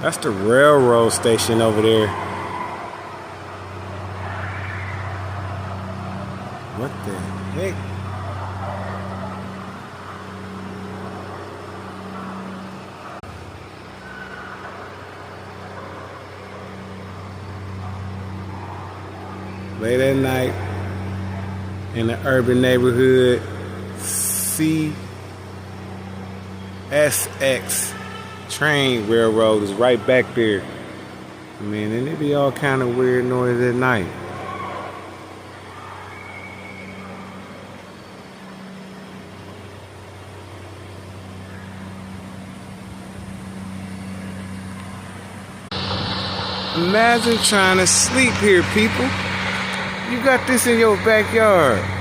That's the railroad station over there. What the heck? Late at night in the urban neighborhood, CSX train railroad is right back there. I mean, and it be all kind of weird noise at night. Imagine trying to sleep here, people. You got this in your backyard.